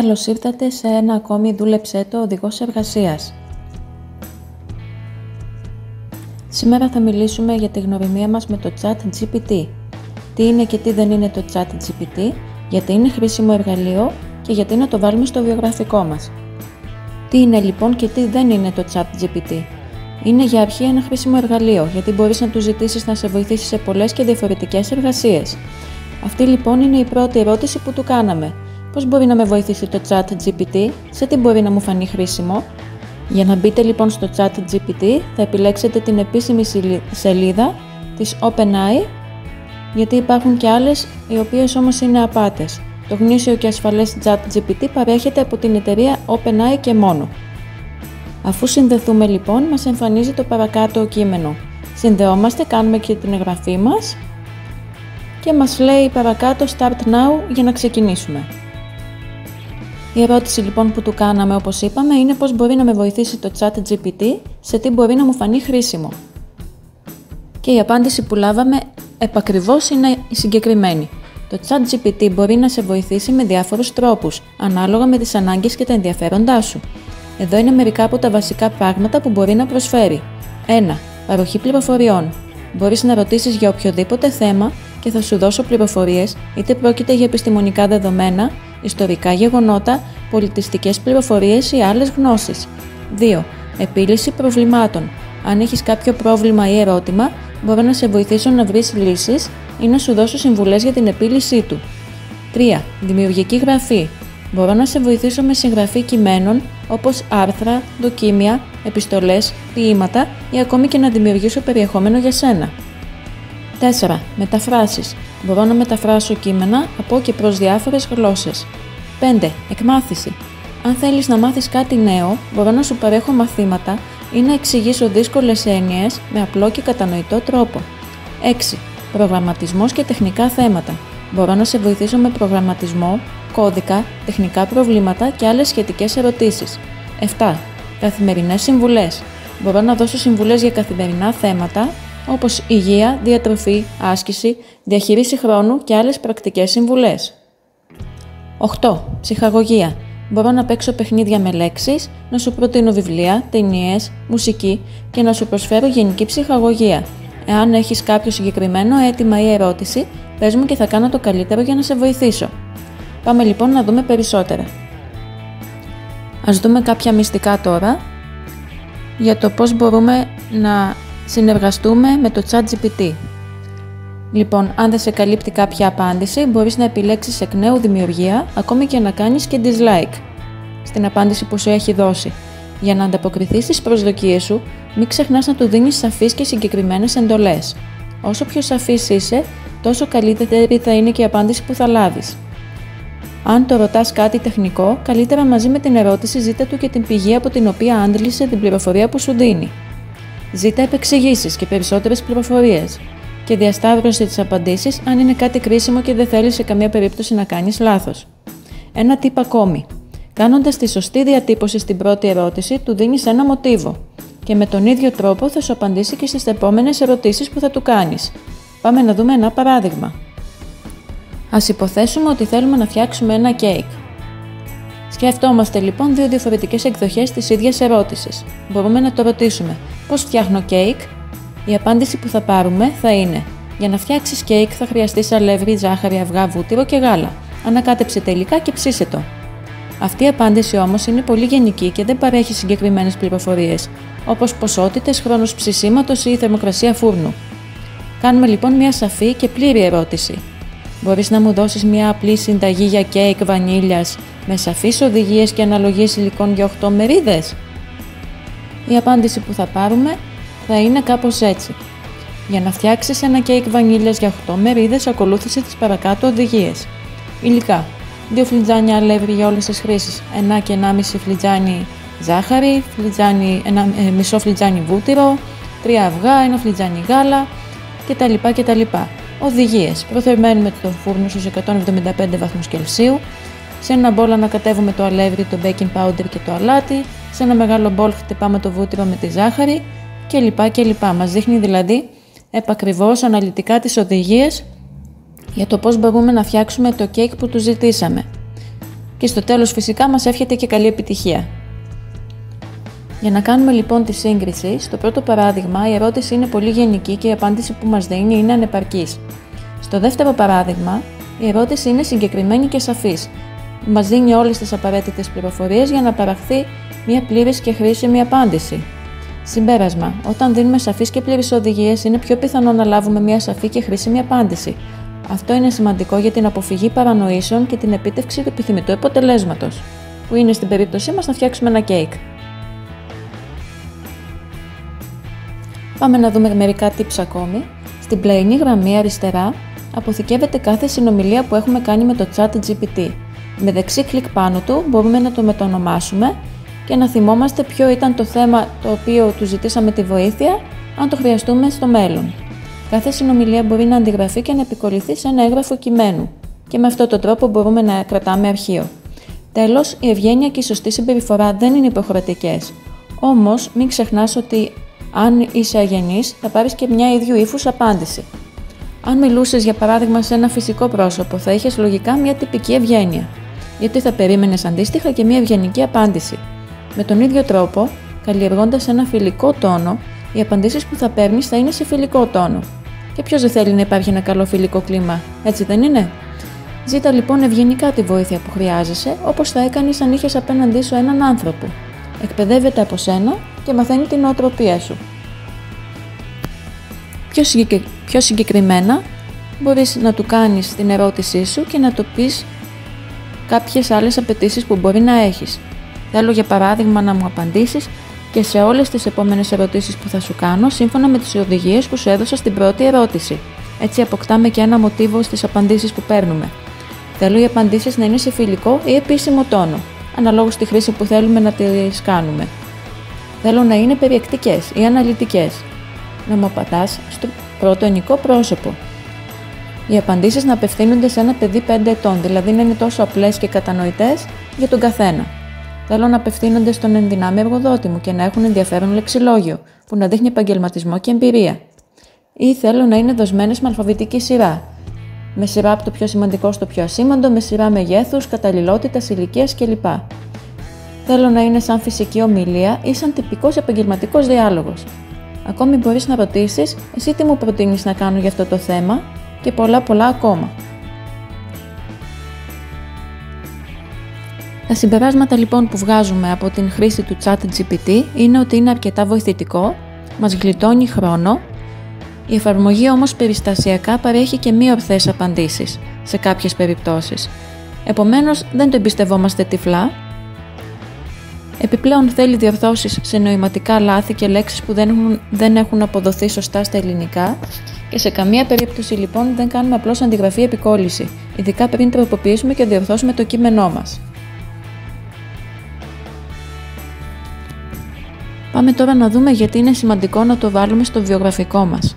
Καλώς ήρθατε σε ένα ακόμη δούλεψέ το οδηγός εργασίας. Σήμερα θα μιλήσουμε για τη γνωριμία μας με το ChatGPT. Τι είναι και τι δεν είναι το ChatGPT, γιατί είναι χρήσιμο εργαλείο και γιατί να το βάλουμε στο βιογραφικό μας. Τι είναι λοιπόν και τι δεν είναι το ChatGPT. Είναι για αρχή ένα χρήσιμο εργαλείο, γιατί μπορείς να του ζητήσεις να σε βοηθήσει σε πολλές και διαφορετικές εργασίες. Αυτή λοιπόν είναι η πρώτη ερώτηση που του κάναμε. Πώς μπορεί να με βοηθήσει το ChatGPT, σε τι μπορεί να μου φανεί χρήσιμο? Για να μπείτε λοιπόν στο ChatGPT θα επιλέξετε την επίσημη σελίδα της OpenAI, γιατί υπάρχουν και άλλες οι οποίες όμως είναι απάτες. Το γνήσιο και ασφαλές ChatGPT παρέχεται από την εταιρεία OpenAI και μόνο. Αφού συνδεθούμε λοιπόν, μας εμφανίζει το παρακάτω κείμενο. Συνδεόμαστε, κάνουμε και την εγγραφή μας και μας λέει παρακάτω Start Now για να ξεκινήσουμε. Η ερώτηση λοιπόν που του κάναμε, όπως είπαμε, είναι πώς μπορεί να με βοηθήσει το ChatGPT, σε τι μπορεί να μου φανεί χρήσιμο. Και η απάντηση που λάβαμε επακριβώς είναι η συγκεκριμένη. Το ChatGPT μπορεί να σε βοηθήσει με διάφορους τρόπους, ανάλογα με τις ανάγκες και τα ενδιαφέροντά σου. Εδώ είναι μερικά από τα βασικά πράγματα που μπορεί να προσφέρει. 1. Παροχή πληροφοριών. Μπορείς να ρωτήσεις για οποιοδήποτε θέμα και θα σου δώσω πληροφορίες, είτε πρόκειται για επιστημονικά δεδομένα, ιστορικά γεγονότα, πολιτιστικές πληροφορίες ή άλλες γνώσεις. 2. Επίλυση προβλημάτων. Αν έχεις κάποιο πρόβλημα ή ερώτημα, μπορώ να σε βοηθήσω να βρεις λύσεις ή να σου δώσω συμβουλές για την επίλυσή του. 3. Δημιουργική γραφή. Μπορώ να σε βοηθήσω με συγγραφή κειμένων όπως άρθρα, δοκίμια, επιστολές, ποίηματα ή ακόμη και να δημιουργήσω περιεχόμενο για σένα. 4. Μεταφράσεις. Μπορώ να μεταφράσω κείμενα από και προς διάφορες γλώσσες. 5. Εκμάθηση. Αν θέλεις να μάθεις κάτι νέο, μπορώ να σου παρέχω μαθήματα ή να εξηγήσω δύσκολες έννοιες με απλό και κατανοητό τρόπο. 6. Προγραμματισμός και τεχνικά θέματα. Μπορώ να σε βοηθήσω με προγραμματισμό, κώδικα, τεχνικά προβλήματα και άλλες σχετικές ερωτήσεις. 7. Καθημερινές συμβουλές. Μπορώ να δώσω συμβουλές για καθημερινά θέματα όπως υγεία, διατροφή, άσκηση, διαχείριση χρόνου και άλλες πρακτικές συμβουλές. 8. Ψυχαγωγία. Μπορώ να παίξω παιχνίδια με λέξεις, να σου προτείνω βιβλία, ταινίες, μουσική και να σου προσφέρω γενική ψυχαγωγία. Εάν έχεις κάποιο συγκεκριμένο αίτημα ή ερώτηση, πες μου και θα κάνω το καλύτερο για να σε βοηθήσω. Πάμε λοιπόν να δούμε περισσότερα. Ας δούμε κάποια μυστικά τώρα για το πώς μπορούμε να συνεργαστούμε με το ChatGPT. Λοιπόν, αν δεν σε καλύπτει κάποια απάντηση, μπορείς να επιλέξεις εκ νέου δημιουργία, ακόμη και να κάνεις και dislike στην απάντηση που σου έχει δώσει. Για να ανταποκριθείς στις προσδοκίες σου, μην ξεχνάς να του δίνεις σαφείς και συγκεκριμένες εντολές. Όσο πιο σαφής είσαι, τόσο καλύτερη θα είναι και η απάντηση που θα λάβεις. Αν το ρωτάς κάτι τεχνικό, καλύτερα μαζί με την ερώτηση ζήτα του και την πηγή από την οποία άντλησε την πληροφορία που σου δίνει. Ζήτα επεξηγήσεις και περισσότερες πληροφορίες και διασταύρωσε τις απαντήσεις αν είναι κάτι κρίσιμο και δεν θέλεις σε καμία περίπτωση να κάνεις λάθος. Ένα tip ακόμη. Κάνοντας τη σωστή διατύπωση στην πρώτη ερώτηση, του δίνεις ένα μοτίβο και με τον ίδιο τρόπο θα σου απαντήσει και στις επόμενες ερωτήσεις που θα του κάνεις. Πάμε να δούμε ένα παράδειγμα. Ας υποθέσουμε ότι θέλουμε να φτιάξουμε ένα κέικ. Σκεφτόμαστε λοιπόν δύο διαφορετικές εκδοχές της ίδιας ερώτησης. Μπορούμε να το ρωτήσουμε πώς φτιάχνω κέικ. Η απάντηση που θα πάρουμε θα είναι: για να φτιάξεις κέικ θα χρειαστείς αλεύρι, ζάχαρη, αυγά, βούτυρο και γάλα. Ανακάτεψε τα υλικά και ψήσε το. Αυτή η απάντηση όμως είναι πολύ γενική και δεν παρέχει συγκεκριμένες πληροφορίες, όπως ποσότητες, χρόνος ψησίματος ή θερμοκρασία φούρνου. Κάνουμε λοιπόν μια σαφή και πλήρη ερώτηση. Μπορείς να μου δώσεις μια απλή συνταγή για κέικ βανίλιας με σαφείς οδηγίες και αναλογίες υλικών για 8 μερίδες? Η απάντηση που θα πάρουμε θα είναι κάπως έτσι. Για να φτιάξεις ένα κέικ βανίλιας για 8 μερίδες, ακολούθησε τις παρακάτω οδηγίες. Υλικά: 2 φλιτζάνια αλεύρι για όλες τις χρήσεις, 1 και 1,5 φλιτζάνι ζάχαρη, μισό φλιτζάνι βούτυρο, 3 αυγά, 1 φλιτζάνι γάλα κτλ. Οδηγίες: προθερμαίνουμε το φούρνο στους 175 βαθμούς Κελσίου, σε ένα μπολ ανακατεύουμε το αλεύρι, το baking powder και το αλάτι, σε ένα μεγάλο μπολ χτυπάμε το βούτυρο με τη ζάχαρη κλπ. Μας δείχνει δηλαδή επακριβώς αναλυτικά τις οδηγίες για το πώς μπορούμε να φτιάξουμε το κέικ που του ζητήσαμε. και στο τέλος φυσικά μας εύχεται και καλή επιτυχία. Για να κάνουμε λοιπόν τη σύγκριση, στο πρώτο παράδειγμα η ερώτηση είναι πολύ γενική και η απάντηση που μας δίνει είναι ανεπαρκής. Στο δεύτερο παράδειγμα, η ερώτηση είναι συγκεκριμένη και σαφής. Μας δίνει όλες τις απαραίτητες πληροφορίες για να παραχθεί μια πλήρης και χρήσιμη απάντηση. Συμπέρασμα: όταν δίνουμε σαφείς και πλήρεις οδηγίες, είναι πιο πιθανό να λάβουμε μια σαφή και χρήσιμη απάντηση. Αυτό είναι σημαντικό για την αποφυγή παρανοήσεων και την επίτευξη του επιθυμητού αποτελέσματος, που είναι στην περίπτωσή μας να φτιάξουμε ένα κέικ. Πάμε να δούμε μερικά tips ακόμη. Στην πλαϊνή γραμμή αριστερά αποθηκεύεται κάθε συνομιλία που έχουμε κάνει με το ChatGPT. Με δεξί κλικ πάνω του μπορούμε να το μετονομάσουμε και να θυμόμαστε ποιο ήταν το θέμα το οποίο του ζητήσαμε τη βοήθεια, αν το χρειαστούμε στο μέλλον. Κάθε συνομιλία μπορεί να αντιγραφεί και να επικολληθεί σε ένα έγγραφο κειμένου και με αυτόν τον τρόπο μπορούμε να κρατάμε αρχείο. Τέλος, η ευγένεια και η σωστή συμπεριφορά δεν είναι υποχρεωτικές. Όμως, μην ξεχνάς ότι αν είσαι αγενής, θα πάρεις και μια ίδιου ύφους απάντηση. Αν μιλούσες για παράδειγμα σε ένα φυσικό πρόσωπο, θα είχες λογικά μια τυπική ευγένεια, γιατί θα περίμενες αντίστοιχα και μια ευγενική απάντηση. Με τον ίδιο τρόπο, καλλιεργώντας ένα φιλικό τόνο, οι απαντήσεις που θα παίρνεις θα είναι σε φιλικό τόνο. Και ποιος δεν θέλει να υπάρχει ένα καλό φιλικό κλίμα, έτσι δεν είναι? Ζήτα λοιπόν ευγενικά τη βοήθεια που χρειάζεσαι, όπως θα έκανες αν είχες απέναντί σου έναν άνθρωπο. Εκπαιδεύεται από σένα και μαθαίνει την νοοτροπία σου. Πιο συγκεκριμένα, μπορείς να του κάνεις την ερώτησή σου και να του πεις κάποιες άλλες απαιτήσεις που μπορεί να έχεις. Θέλω για παράδειγμα να μου απαντήσεις και σε όλες τις επόμενες ερωτήσεις που θα σου κάνω σύμφωνα με τις οδηγίες που σου έδωσα στην πρώτη ερώτηση. Έτσι αποκτάμε και ένα μοτίβο στις απαντήσεις που παίρνουμε. Θέλω οι απαντήσεις να είναι σε φιλικό ή επίσημο τόνο, αναλόγως στη χρήση που θέλουμε να τις κάνουμε. Θέλω να είναι περιεκτικές ή αναλυτικές. Να μου απαντάς στο πρώτο ενικό πρόσωπο. Οι απαντήσεις να απευθύνονται σε ένα παιδί 5 ετών, δηλαδή να είναι τόσο απλές και κατανοητές για τον καθένα. Θέλω να απευθύνονται στον ενδυνάμει εργοδότη μου και να έχουν ενδιαφέρον λεξιλόγιο, που να δείχνει επαγγελματισμό και εμπειρία. Ή θέλω να είναι δοσμένες με αλφαβητική σειρά, με σειρά από το πιο σημαντικό στο πιο ασήμαντο, με σειρά μεγέθους, καταλληλότητας, ηλικίας κλπ. Θέλω να είναι σαν φυσική ομιλία ή σαν τυπικός επαγγελματικός διάλογος. Ακόμη μπορείς να ρωτήσεις εσύ τι μου προτείνεις να κάνω για αυτό το θέμα και πολλά ακόμα. Τα συμπεράσματα λοιπόν που βγάζουμε από την χρήση του ChatGPT είναι ότι είναι αρκετά βοηθητικό, μας γλιτώνει χρόνο, η εφαρμογή όμως περιστασιακά παρέχει και μη ορθές απαντήσεις σε κάποιες περιπτώσεις. Επομένως δεν το εμπιστευόμαστε τυφλά. Επιπλέον θέλει διορθώσεις σε νοηματικά λάθη και λέξεις που δεν έχουν αποδοθεί σωστά στα ελληνικά και σε καμία περίπτωση λοιπόν δεν κάνουμε απλώς αντιγραφή επικόλληση, ειδικά πριν τροποποιήσουμε και διορθώσουμε το κείμενό μας. Πάμε τώρα να δούμε γιατί είναι σημαντικό να το βάλουμε στο βιογραφικό μας.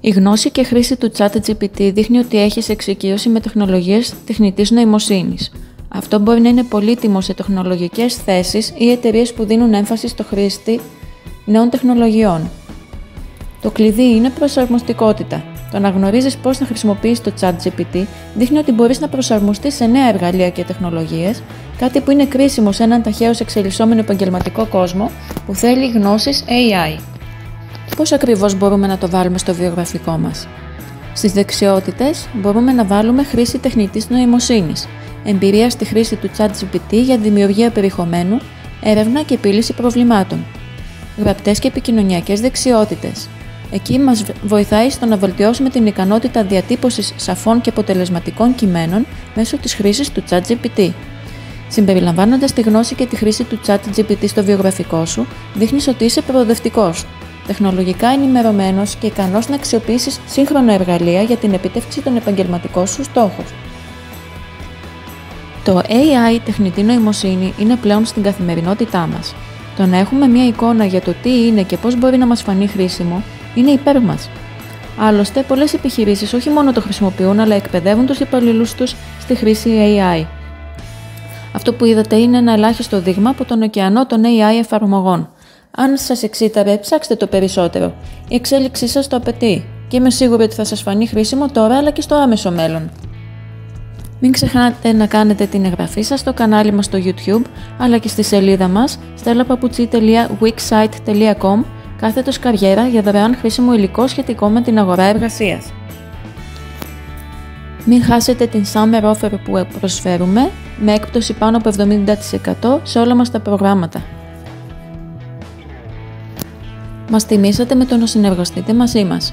Η γνώση και χρήση του ChatGPT δείχνει ότι έχεις εξοικείωση με τεχνολογίες τεχνητής νοημοσύνης. Αυτό μπορεί να είναι πολύτιμο σε τεχνολογικές θέσεις ή εταιρείες που δίνουν έμφαση στο χρήστη νέων τεχνολογιών. Το κλειδί είναι προσαρμοστικότητα. Το να γνωρίζεις πώς να χρησιμοποιείς το ChatGPT δείχνει ότι μπορείς να προσαρμοστείς σε νέα εργαλεία και τεχνολογίες, κάτι που είναι κρίσιμο σε έναν ταχαίως εξελισσόμενο επαγγελματικό κόσμο που θέλει γνώσεις AI. Πώς ακριβώς μπορούμε να το βάλουμε στο βιογραφικό μας? Στις δεξιότητες μπορούμε να βάλουμε χρήση τεχνητής νοημοσύνης, εμπειρία στη χρήση του ChatGPT για δημιουργία περιεχομένου, έρευνα και επίλυση προβλημάτων. Γραπτές και επικοινωνιακές δεξιότητες. Εκεί μας βοηθάει στο να βελτιώσουμε την ικανότητα διατύπωσης σαφών και αποτελεσματικών κειμένων μέσω της χρήσης του ChatGPT. Συμπεριλαμβάνοντας τη γνώση και τη χρήση του ChatGPT στο βιογραφικό σου, δείχνεις ότι είσαι προοδευτικός, τεχνολογικά ενημερωμένος και ικανός να αξιοποιήσεις σύγχρονα εργαλεία για την επίτευξη των επαγγελματικών σου στόχων. Το AI, τεχνητή νοημοσύνη, είναι πλέον στην καθημερινότητά μας. Το να έχουμε μια εικόνα για το τι είναι και πώς μπορεί να μας φανεί χρήσιμο, είναι υπέρ μας. Άλλωστε, πολλές επιχειρήσεις όχι μόνο το χρησιμοποιούν, αλλά εκπαιδεύουν τους υπαλλήλους τους στη χρήση AI. Αυτό που είδατε είναι ένα ελάχιστο δείγμα από τον ωκεανό των AI εφαρμογών. Αν σας εξήταρε, ψάξτε το περισσότερο. Η εξέλιξή σας το απαιτεί και είμαι σίγουρη ότι θα σας φανεί χρήσιμο τώρα αλλά και στο άμεσο μέλλον. Μην ξεχνάτε να κάνετε την εγγραφή σας στο κανάλι μας στο YouTube, αλλά και στη σελίδα μας stellapapucci.wixsite.com/καριέρα για δωρεάν χρήσιμο υλικό σχετικό με την αγορά εργασίας. Μην χάσετε την Summer Offer που προσφέρουμε με έκπτωση πάνω από 70% σε όλα μας τα προγράμματα. Μας τιμήσατε με το να συνεργαστείτε μαζί μας.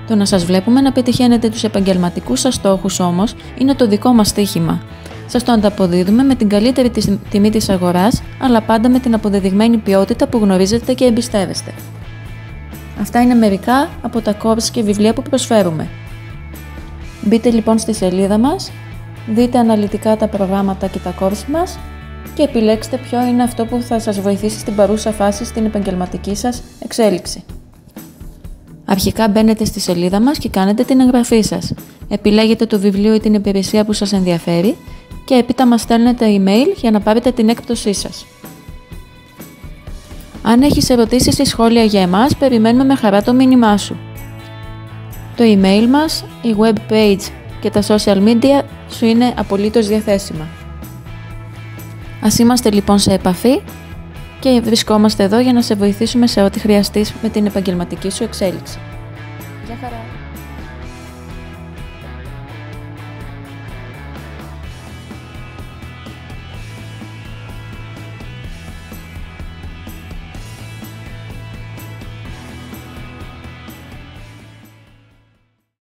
Το να σας βλέπουμε να πετυχαίνετε τους επαγγελματικούς σας στόχους όμως είναι το δικό μας στοίχημα. Σας το ανταποδίδουμε με την καλύτερη τιμή της αγοράς, αλλά πάντα με την αποδεδειγμένη ποιότητα που γνωρίζετε και εμπιστεύεστε. Αυτά είναι μερικά από τα course και βιβλία που προσφέρουμε. Μπείτε λοιπόν στη σελίδα μας, δείτε αναλυτικά τα προγράμματα και τα course μας και επιλέξτε ποιο είναι αυτό που θα σας βοηθήσει στην παρούσα φάση στην επαγγελματική σας εξέλιξη. Αρχικά μπαίνετε στη σελίδα μας και κάνετε την εγγραφή σας. Επιλέγετε το βιβλίο ή την υπηρεσία που σας ενδιαφέρει και έπειτα μας στέλνετε email για να πάρετε την έκπτωσή σας. Αν έχεις ερωτήσεις ή σχόλια για εμάς, περιμένουμε με χαρά το μήνυμά σου. Το email μας, η web page και τα social media σου είναι απολύτως διαθέσιμα. Ας είμαστε λοιπόν σε επαφή και βρισκόμαστε εδώ για να σε βοηθήσουμε σε ό,τι χρειαστείς με την επαγγελματική σου εξέλιξη.